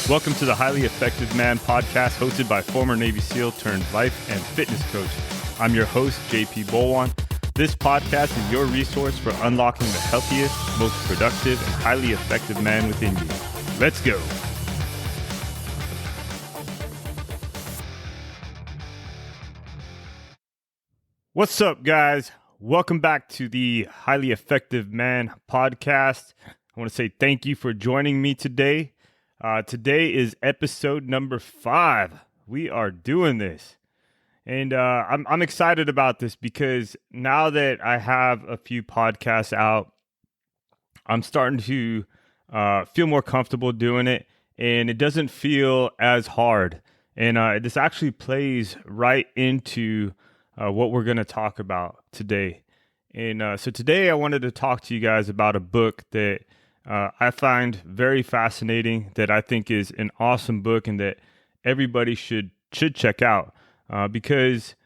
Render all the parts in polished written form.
Welcome to the Highly Effective Man podcast, hosted by former Navy SEAL turned life and fitness coach. I'm your host, JP Bolwan. This podcast is your resource for unlocking the healthiest, most productive, and highly effective man within you. Let's go. What's up, guys? Welcome back to the Highly Effective Man podcast. I want to say thank you for joining me today. Today is episode number 5. We are doing this. And I'm excited about this because now that I have a few podcasts out, I'm starting to feel more comfortable doing it, and it doesn't feel as hard. And this actually plays right into what we're going to talk about today. And so today I wanted to talk to you guys about a book that I find very fascinating, that I think is an awesome book and that everybody should check out because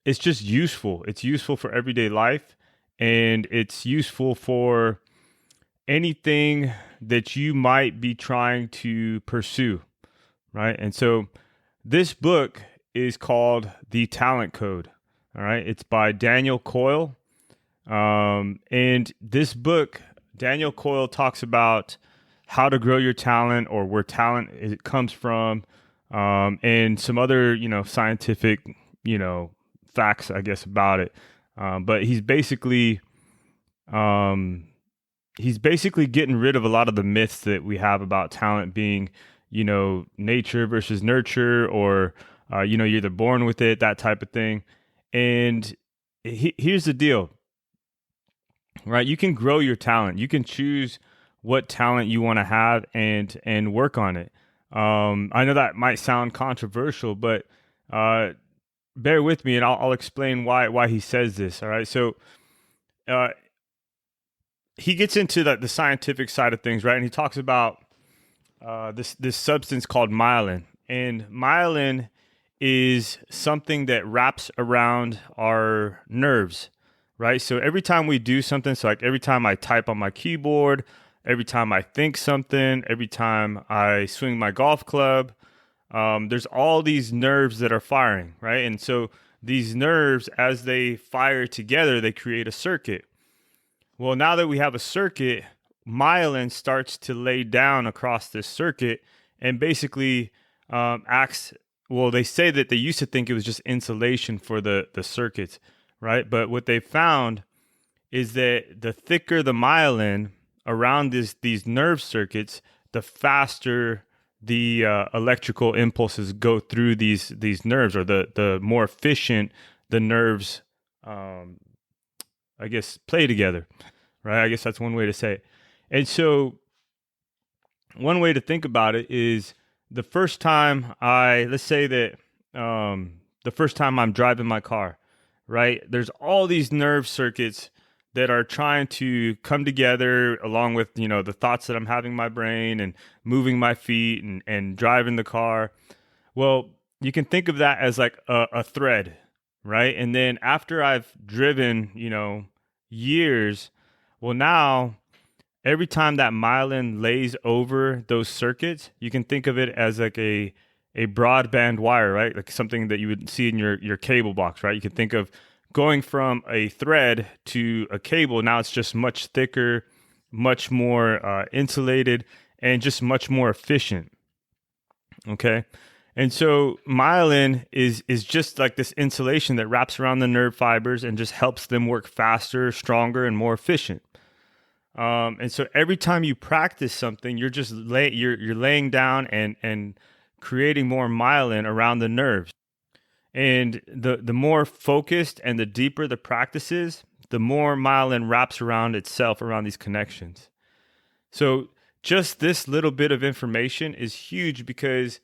it's just useful. It's useful for everyday life, and it's useful for anything that you might be trying to pursue, right? And so this book is called The Talent Code. All right. It's by Daniel Coyle. And this book, Daniel Coyle talks about how to grow your talent, or where talent comes from, and some other, scientific, facts, I guess, about it. But he's basically getting rid of a lot of the myths that we have about talent being, nature versus nurture, or, you're either born with it, that type of thing. And here's the deal. Right, you can grow your talent. You can choose what talent you want to have and work on it. I know that might sound controversial, but bear with me, and I'll explain why he says this. All right, so he gets into the scientific side of things, right? And he talks about this substance called myelin, and myelin is something that wraps around our nerves. Right. So every time we do something, so like every time I type on my keyboard, every time I think something, every time I swing my golf club, there's all these nerves that are firing. Right. And so these nerves, as they fire together, they create a circuit. Well, now that we have a circuit, myelin starts to lay down across this circuit and basically acts. Well, they say that they used to think it was just insulation for the circuits. Right. But what they found is that the thicker the myelin around these nerve circuits, the faster the electrical impulses go through these nerves, or the more efficient the nerves, I guess, play together. Right. I guess that's one way to say it. And so one way to think about it is the first time let's say that the first time I'm driving my car. Right? There's all these nerve circuits that are trying to come together, along with, the thoughts that I'm having in my brain and moving my feet and driving the car. Well, you can think of that as like a thread, right? And then after I've driven, years, well, now every time that myelin lays over those circuits, you can think of it as like a broadband wire, right? Like something that you would see in your cable box, right? You can think of going from a thread to a cable. Now it's just much thicker, much more insulated, and just much more efficient. Okay. And so myelin is just like this insulation that wraps around the nerve fibers and just helps them work faster, stronger, and more efficient. And so every time you practice something, you're just you're laying down and creating more myelin around the nerves. And the more focused and the deeper the practice is, the more myelin wraps around itself, around these connections. So just this little bit of information is huge, because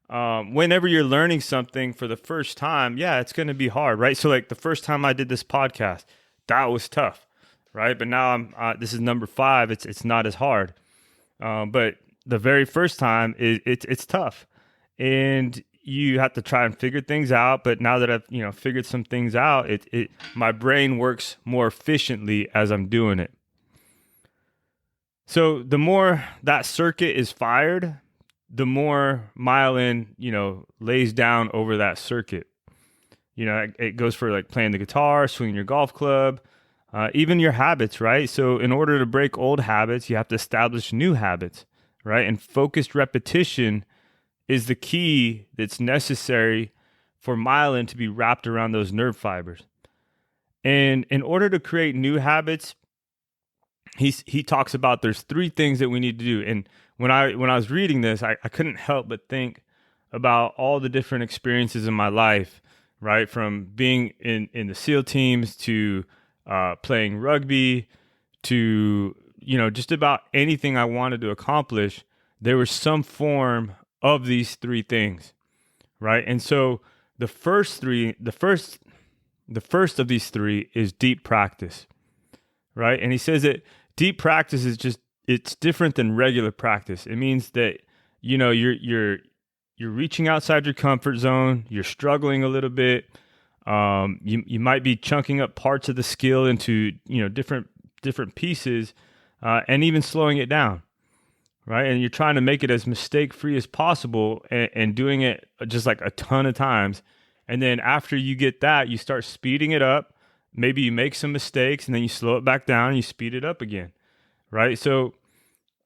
whenever you're learning something for the first time, it's going to be hard, right? So like the first time I did this podcast, that was tough, right? But now this is number 5. It's not as hard. But the very first time, it's tough. And you have to try and figure things out. But now that I've, figured some things out, my brain works more efficiently as I'm doing it. So the more that circuit is fired, the more myelin, lays down over that circuit. It goes for like playing the guitar, swinging your golf club, even your habits, right? So in order to break old habits, you have to establish new habits, right? And focused repetition is the key that's necessary for myelin to be wrapped around those nerve fibers. And in order to create new habits, he talks about there's 3 things that we need to do. And when I was reading this, I couldn't help but think about all the different experiences in my life, right? From being in the SEAL teams to playing rugby to, just about anything I wanted to accomplish, there was some form of these 3 things, right? And so the first of these 3 is deep practice, right? And he says that deep practice is it's different than regular practice. It means that, you're reaching outside your comfort zone. You're struggling a little bit. You might be chunking up parts of the skill into, different pieces, and even slowing it down, right? And you're trying to make it as mistake-free as possible and doing it just like a ton of times. And then after you get that, you start speeding it up. Maybe you make some mistakes and then you slow it back down and you speed it up again, right? So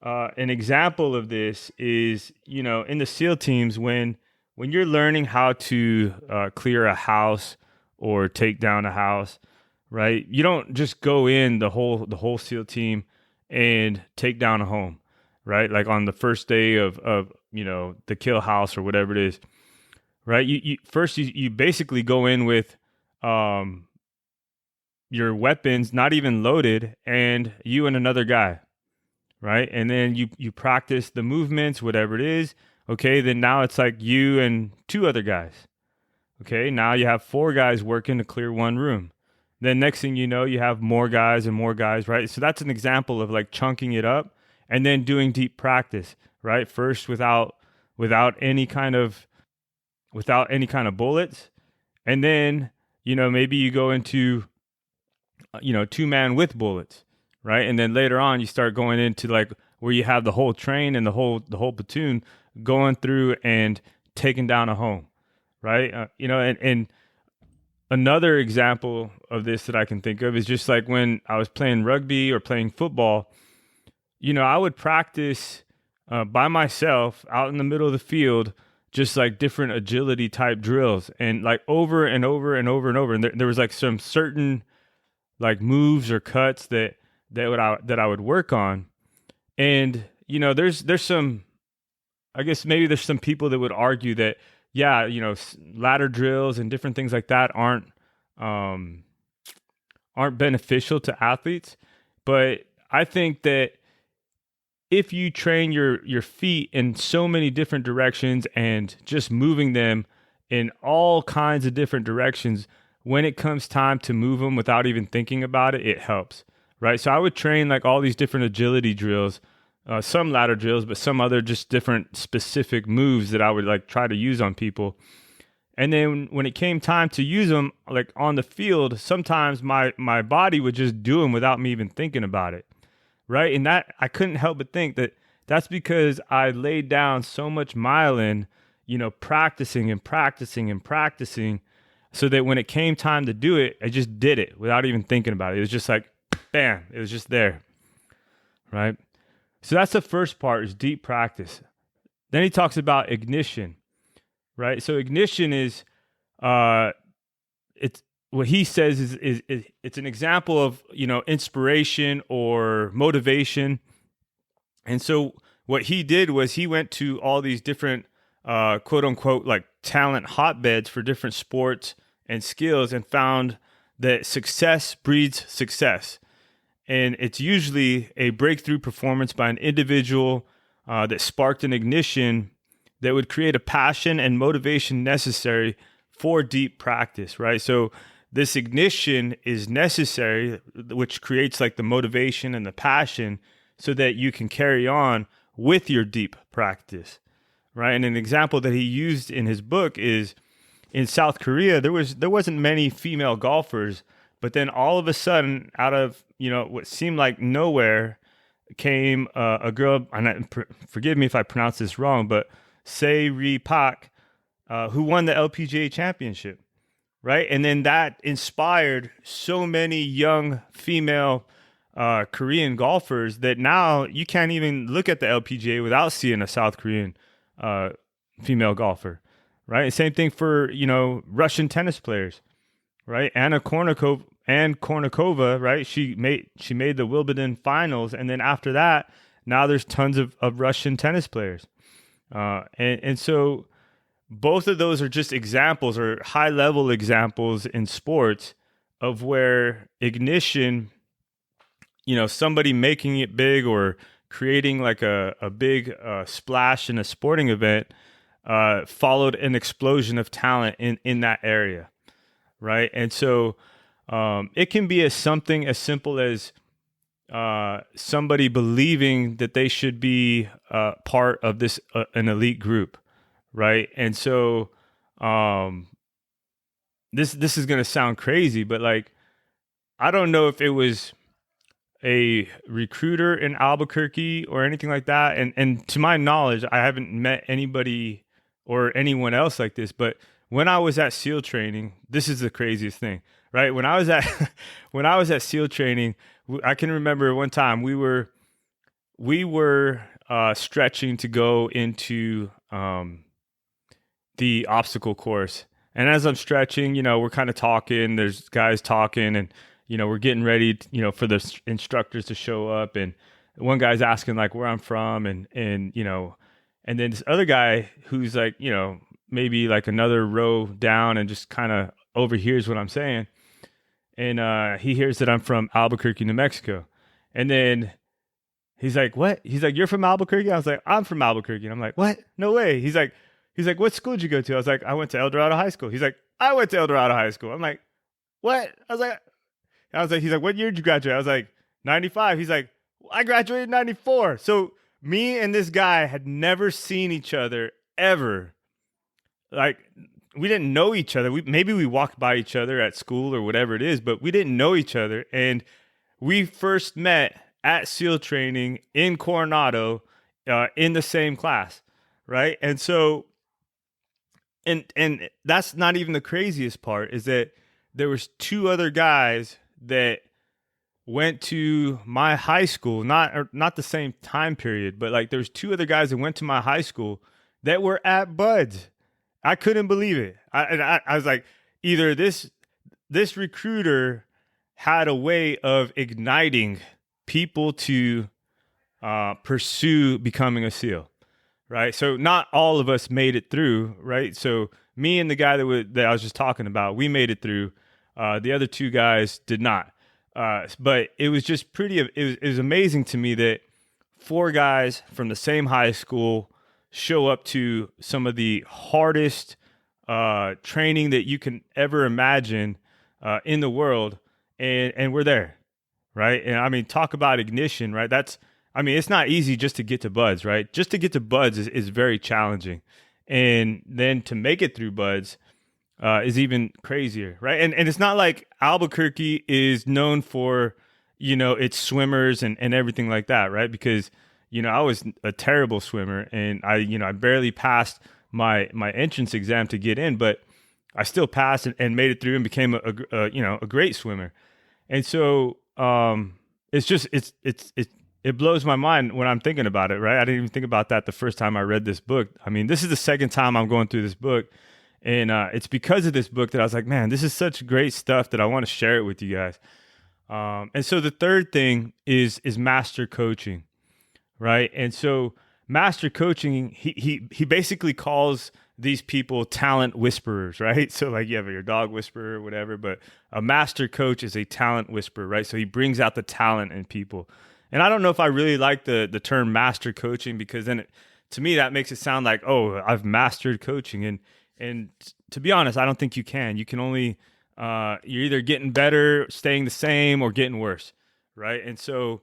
an example of this is, in the SEAL teams, when you're learning how to clear a house or take down a house, right? You don't just go in the whole SEAL team and take down a home, right? Like on the first day of the kill house or whatever it is, right? You first you basically go in with your weapons not even loaded, and you and another guy, right? And then you practice the movements, whatever it is. Okay, then now it's like you and 2 other guys. Okay, now you have 4 guys working to clear one room. Then next thing you know, you have more guys and more guys, right? So that's an example of like chunking it up and then doing deep practice, right? First without any kind of bullets, and then maybe you go into 2-man with bullets, right? And then later on you start going into like where you have the whole train and the whole platoon going through and taking down a home, right? And another example of this that I can think of is just like when I was playing rugby or playing football, I would practice by myself out in the middle of the field, just like different agility type drills, and like over and over and over and over. And there was like some certain like moves or cuts that I would work on. And, there's some, I guess maybe there's some people that would argue that, yeah, ladder drills and different things like that aren't beneficial to athletes. But I think that if you train your feet in so many different directions and just moving them in all kinds of different directions, when it comes time to move them without even thinking about it, it helps, right? So I would train like all these different agility drills, some ladder drills, but some other just different specific moves that I would like try to use on people. And then when it came time to use them, like on the field, sometimes my body would just do them without me even thinking about it, right? And that I couldn't help but think that that's because I laid down so much myelin, practicing and practicing and practicing, so that when it came time to do it, I just did it without even thinking about it. It was just like, bam, it was just there, right? So that's the first part, is deep practice. Then he talks about ignition, right? So ignition is, it's what he says is it's an example of, inspiration or motivation. And so what he did was he went to all these different, quote unquote, like talent hotbeds for different sports and skills, and found that success breeds success. And it's usually a breakthrough performance by an individual that sparked an ignition that would create a passion and motivation necessary for deep practice, right? So this ignition is necessary, which creates like the motivation and the passion so that you can carry on with your deep practice, right? And an example that he used in his book is in South Korea, there wasn't many female golfers, but then all of a sudden, out of what seemed like nowhere, came a girl, and forgive me if I pronounce this wrong, but Se Ri Pak, who won the LPGA championship, right? And then that inspired so many young female Korean golfers that now you can't even look at the LPGA without seeing a South Korean uh, female golfer, right? Same thing for Russian tennis players, right? Anna Kournikova, right? She made the Wimbledon finals, and then after that, now there's tons of Russian tennis players, and so both of those are just examples or high level examples in sports of where ignition, somebody making it big or creating like a big splash in a sporting event, followed an explosion of talent in that area, right? And so it can be something as simple as somebody believing that they should be part of an elite group, right? And so this is going to sound crazy, but like, I don't know if it was a recruiter in Albuquerque or anything like that. And to my knowledge, I haven't met anybody or anyone else like this. But when I was at SEAL training, this is the craziest thing, right? When I was at SEAL training, I can remember one time we were stretching to go into the obstacle course. And as I'm stretching, we're kind of talking. There's guys talking, and we're getting ready, for the instructors to show up. And one guy's asking like where I'm from, and then this other guy who's like, maybe like another row down and just kind of overhears what I'm saying. And he hears that I'm from Albuquerque, New Mexico. And then he's like, "What?" He's like, "You're from Albuquerque?" I was like, "I'm from Albuquerque." And I'm like, "What? No way." He's like, "What school did you go to?" I was like, "I went to El Dorado High School." He's like, "I went to El Dorado High School." I'm like, "What?" He's like, "What year did you graduate?" I was like, 95. He's like, "I graduated in 94. So me and this guy had never seen each other ever. Like, we didn't know each other. Maybe we walked by each other at school or whatever it is, but we didn't know each other. And we first met at SEAL training in Coronado, in the same class, right? And so, and that's not even the craziest part, is that there was two other guys that went to my high school, not the same time period, but like there's two other guys that went to my high school that were at Buds. I couldn't believe it. I was like, either this recruiter had a way of igniting people to pursue becoming a SEAL, right? So not all of us made it through, right? So me and the guy that I was just talking about, we made it through. The other two guys did not. But it was just it was amazing to me that four guys from the same high school show up to some of the hardest training that you can ever imagine in the world, and we're there, right? And I mean, talk about ignition, right? It's not easy just to get to Buds, right? Just to get to Buds is very challenging, and then to make it through Buds is even crazier, right? And it's not like Albuquerque is known for, its swimmers and everything like that, right? Because, I was a terrible swimmer, and I barely passed my entrance exam to get in, but I still passed and made it through and became a great swimmer. And so it blows my mind when I'm thinking about it, right? I didn't even think about that the first time I read this book. I mean, this is the second time I'm going through this book. And it's because of this book that I was like, man, this is such great stuff that I want to share it with you guys. And so the third thing is master coaching, right? And so master coaching, he basically calls these people talent whisperers, right? So like you have your dog whisperer or whatever, but a master coach is a talent whisperer, right? So he brings out the talent in people. And I don't know if I really like the term master coaching, because then to me that makes it sound like, oh, I've mastered coaching. And to be honest, I don't think you can. You can only, you're either getting better, staying the same, or getting worse, right? And so,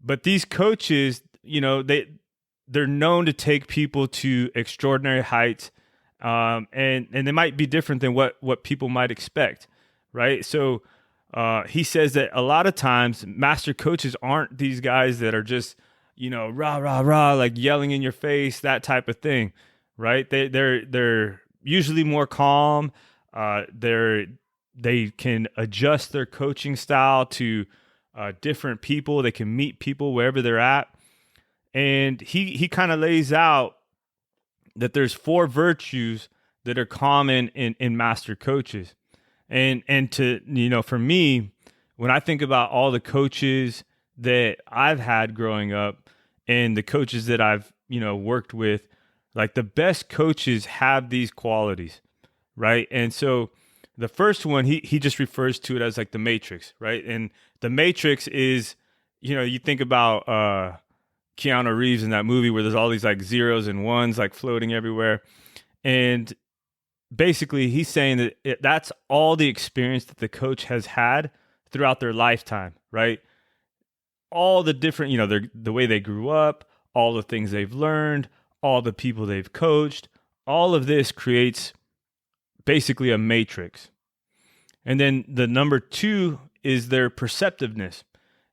but these coaches, they're known to take people to extraordinary heights, and they might be different than what people might expect, right? So he says that a lot of times master coaches aren't these guys that are just, rah, rah, rah, like yelling in your face, that type of thing, right? They're usually more calm. They can adjust their coaching style to different people. They can meet people wherever they're at. And he kind of lays out that there's 4 virtues that are common in master coaches. And to, for me, when I think about all the coaches that I've had growing up and the coaches that I've, worked with, like the best coaches have these qualities, right? And so the first one, he just refers to it as like the matrix, right? And the matrix is, you think about Keanu Reeves in that movie where there's all these like zeros and ones like floating everywhere. And basically he's saying that that's all the experience that the coach has had throughout their lifetime, right? All the different, the way they grew up, all the things they've learned, all the people they've coached, all of this creates basically a matrix. And then the number 2 is their perceptiveness,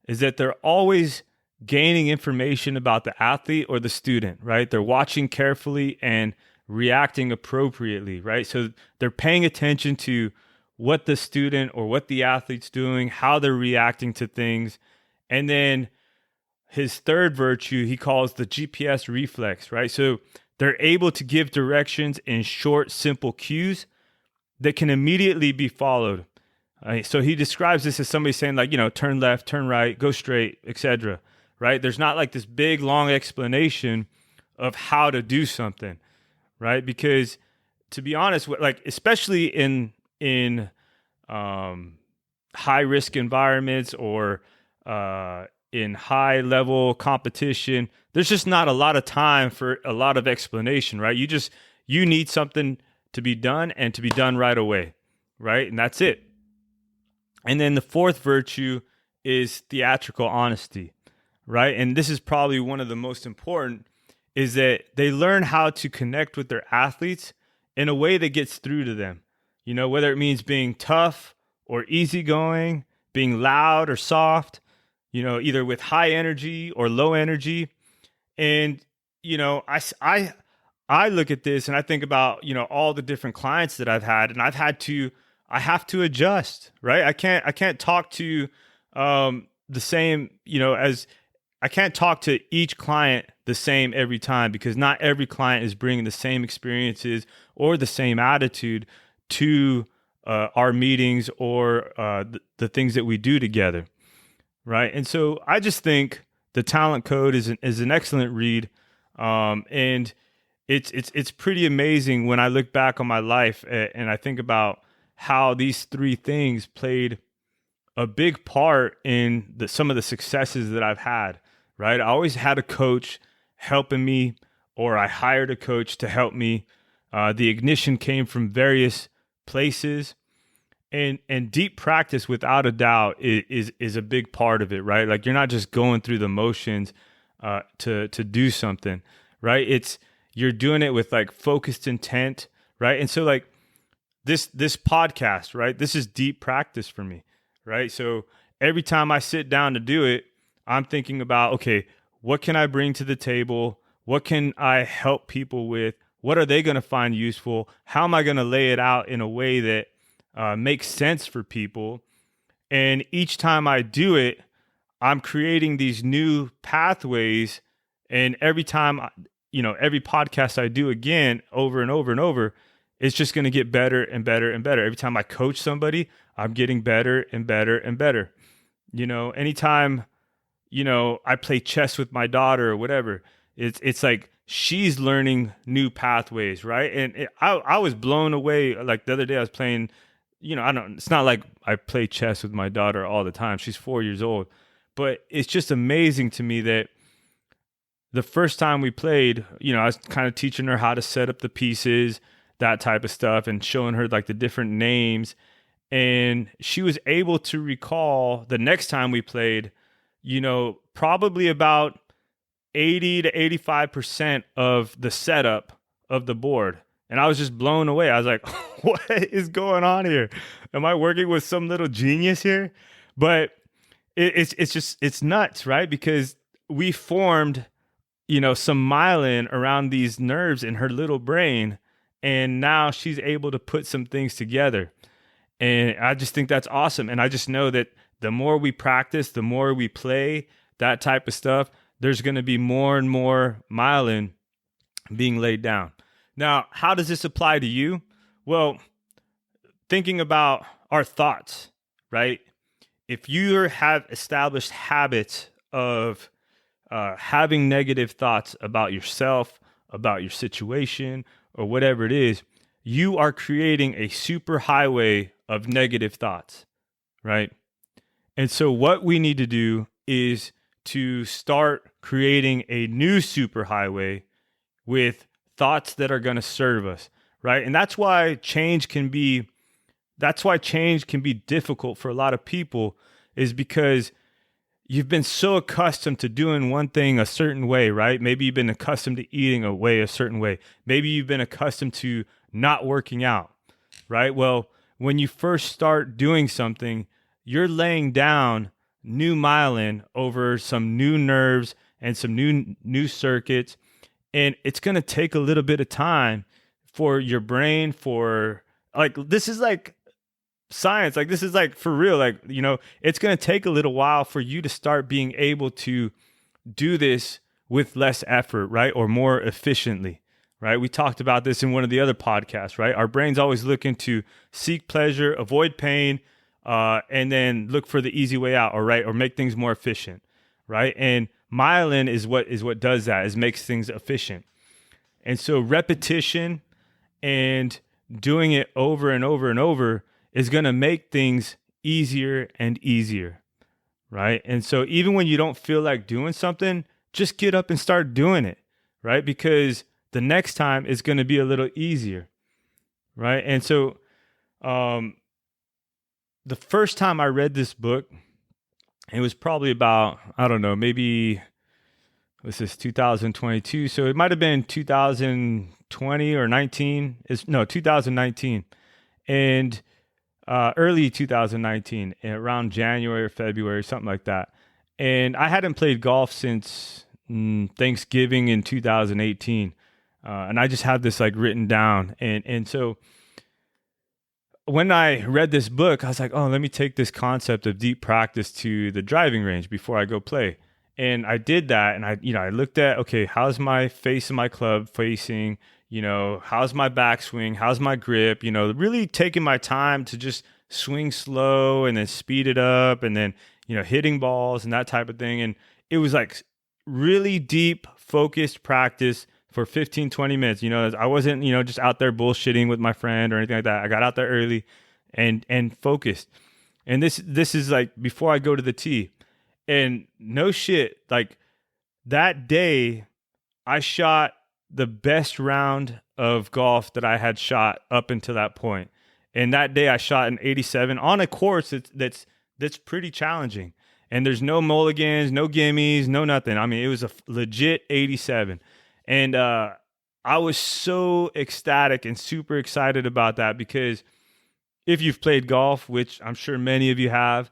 is that they're always gaining information about the athlete or the student, right? They're watching carefully and reacting appropriately, right? So they're paying attention to what the student or what the athlete's doing, how they're reacting to things. And then his third virtue, he calls the GPS reflex, right? So they're able to give directions in short, simple cues that can immediately be followed. So he describes this as somebody saying like, turn left, turn right, go straight, etc. Right? There's not like this big, long explanation of how to do something, right? Because to be honest, like especially in high risk environments or in high level competition, there's just not a lot of time for a lot of explanation, right? You need something to be done and to be done right away, right? And that's it. And then the fourth virtue is theatrical honesty, right? And this is probably one of the most important, is that they learn how to connect with their athletes in a way that gets through to them. Whether it means being tough or easygoing, being loud or soft, either with high energy or low energy. And, I look at this and I think about, all the different clients that I've had, and I have to adjust, right? I can't talk to the same, as I can't talk to each client the same every time, because not every client is bringing the same experiences or the same attitude to our meetings or the things that we do together, right? And so I just think the Talent Code is an excellent read, and it's pretty amazing when I look back on my life and I think about how these 3 things played a big part in some of the successes that I've had, right? I always had a coach helping me, or I hired a coach to help me. The ignition came from various places, and deep practice, without a doubt, is a big part of it, right? Like you're not just going through the motions to do something, right? You're doing it with like focused intent, right? And so like this podcast, right? This is deep practice for me, right? So every time I sit down to do it, I'm thinking about, okay, what can I bring to the table? What can I help people with? What are they going to find useful? How am I going to lay it out in a way that makes sense for people? And each time I do it, I'm creating these new pathways. And every time, every podcast I do again, over and over and over, it's just going to get better and better and better. Every time I coach somebody, I'm getting better and better and better. Anytime, I play chess with my daughter or whatever, it's like she's learning new pathways, right? And I was blown away. Like the other day I was playing, it's not like I play chess with my daughter all the time. She's 4 years old. But it's just amazing to me that the first time we played, I was kind of teaching her how to set up the pieces, that type of stuff, and showing her like the different names. And she was able to recall the next time we played, probably about 80 to 85% of the setup of the board. And I was just blown away. I was like, what is going on here? Am I working with some little genius here? But it's nuts, right? Because we formed, some myelin around these nerves in her little brain, and now she's able to put some things together. And I just think that's awesome. And I just know that the more we practice, the more we play that type of stuff, there's going to be more and more myelin being laid down. Now, how does this apply to you? Well, thinking about our thoughts, right? If you have established habits of having negative thoughts about yourself, about your situation, or whatever it is, you are creating a super highway of negative thoughts, right? And so what we need to do is to start creating a new superhighway with thoughts that are going to serve us, right? And that's why change can be difficult for a lot of people, is because you've been so accustomed to doing one thing a certain way, right? Maybe you've been accustomed to eating a certain way. Maybe you've been accustomed to not working out, right? Well, when you first start doing something, you're laying down new myelin over some new nerves and some new circuits. And it's going to take a little bit of time for your brain, this is like science, like this is like for real, it's going to take a little while for you to start being able to do this with less effort, right? Or more efficiently, right? We talked about this in one of the other podcasts, right? Our brain's always looking to seek pleasure, avoid pain, and then look for the easy way out, or make things more efficient, right? And myelin is what does that, is makes things efficient. And so repetition and doing it over and over and over is going to make things easier and easier, right? And so even when you don't feel like doing something, just get up and start doing it, right? Because the next time it's going to be a little easier, right? And so the first time I read this book, it was probably about, I don't know, maybe, this is 2022. So it might have been 2020 or 2019. And early 2019, around January or February, something like that. And I hadn't played golf since Thanksgiving in 2018. And I just had this written down. And so when I read this book, I was like, oh, let me take this concept of deep practice to the driving range before I go play. And I did that. And I looked at, okay, how's my face of my club facing? How's my backswing? How's my grip? Really taking my time to just swing slow and then speed it up, and then, hitting balls and that type of thing. And it was really deep, focused practice for 15, 20 minutes. I wasn't, just out there bullshitting with my friend or anything like that. I got out there early and focused. And this is before I go to the tee. And no shit, that day I shot the best round of golf that I had shot up until that point. And that day I shot an 87 on a course that's pretty challenging. And there's no mulligans, no gimmies, no nothing. I mean, it was a legit 87. And I was so ecstatic and super excited about that, because if you've played golf, which I'm sure many of you have,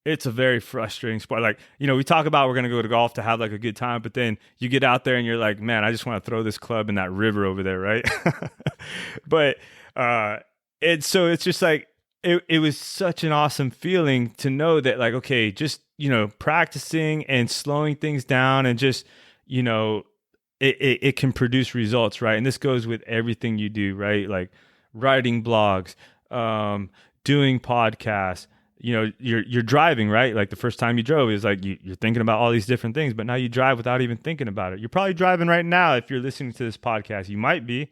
it's a very frustrating sport. We talk about we're going to go to golf to have a good time, but then you get out there and you're like, man, I just want to throw this club in that river over there, right? But so it's just it was such an awesome feeling to know that okay, just, practicing and slowing things down and just, it can produce results, right? And this goes with everything you do, right? Writing blogs, doing podcasts. You're driving, right? The first time you drove is you're thinking about all these different things, but now you drive without even thinking about it. You're probably driving right now if you're listening to this podcast. You might be,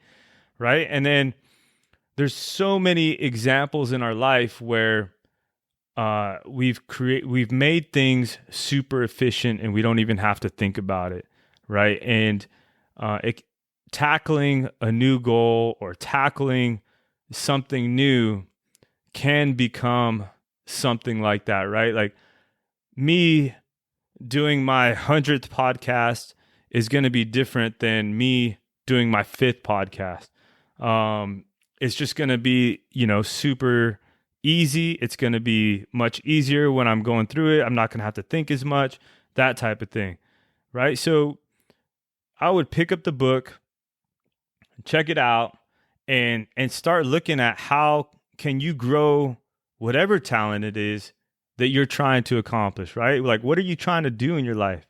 right? And then there's so many examples in our life where we've made things super efficient and we don't even have to think about it, right? And tackling a new goal or tackling something new can become something like that, right? Me doing my 100th podcast is going to be different than me doing my 5th podcast. It's just going to be, super easy. It's going to be much easier when I'm going through it. I'm not going to have to think as much, that type of thing, right? So I would pick up the book, check it out, and start looking at how can you grow whatever talent it is that you're trying to accomplish, right? Like, what are you trying to do in your life,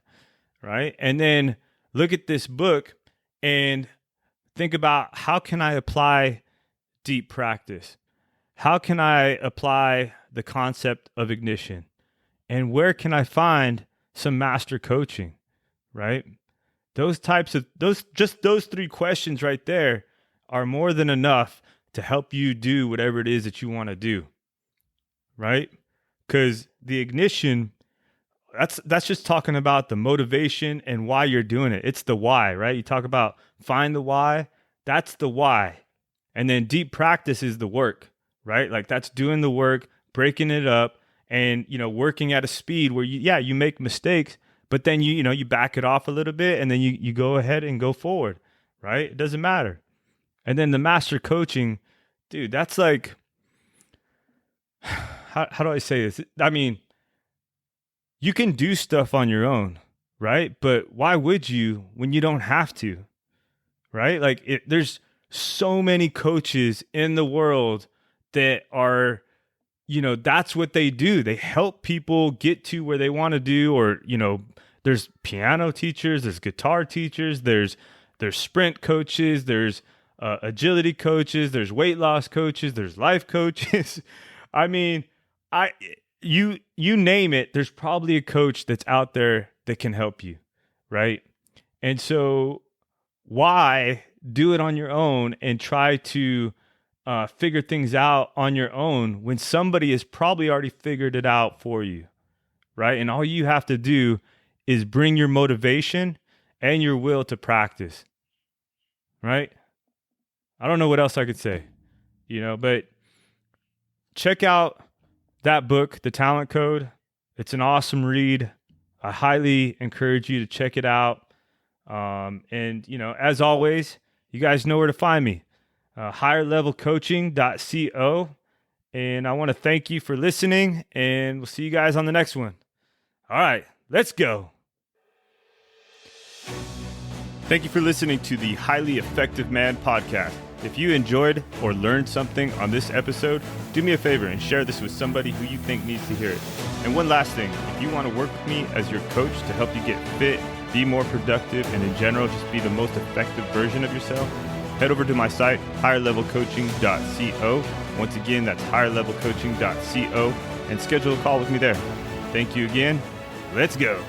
right? And then look at this book and think about, how can I apply deep practice? How can I apply the concept of ignition? And where can I find some master coaching, right? Those three questions right there are more than enough to help you do whatever it is that you want to do, right? Because the ignition, that's just talking about the motivation and why you're doing it. It's the why, right? You talk about find the why, that's the why. And then deep practice is the work, right? Like, that's doing the work, breaking it up, and, working at a speed where you make mistakes, but then you back it off a little bit, and then you go ahead and go forward, right? It doesn't matter. And then the master coaching, dude, that's like, how do I say this? I mean, you can do stuff on your own, right? But why would you when you don't have to, right? Like, there's so many coaches in the world that are, that's what they do. They help people get to where they want to do, or, there's piano teachers, there's guitar teachers, there's sprint coaches, there's agility coaches, there's weight loss coaches, there's life coaches. I mean, you name it, there's probably a coach that's out there that can help you, right? And so why do it on your own and try to figure things out on your own when somebody has probably already figured it out for you, right? And all you have to do is bring your motivation and your will to practice, right? I don't know what else I could say, but check out that book, The Talent Code. It's an awesome read. I highly encourage you to check it out. And, as always, you guys know where to find me, higherlevelcoaching.co. And I want to thank you for listening, and we'll see you guys on the next one. All right, let's go. Thank you for listening to the Highly Effective Man podcast. If you enjoyed or learned something on this episode, do me a favor and share this with somebody who you think needs to hear it. And one last thing, if you want to work with me as your coach to help you get fit, be more productive, and in general, just be the most effective version of yourself, head over to my site, higherlevelcoaching.co. Once again, that's higherlevelcoaching.co, and schedule a call with me there. Thank you again. Let's go.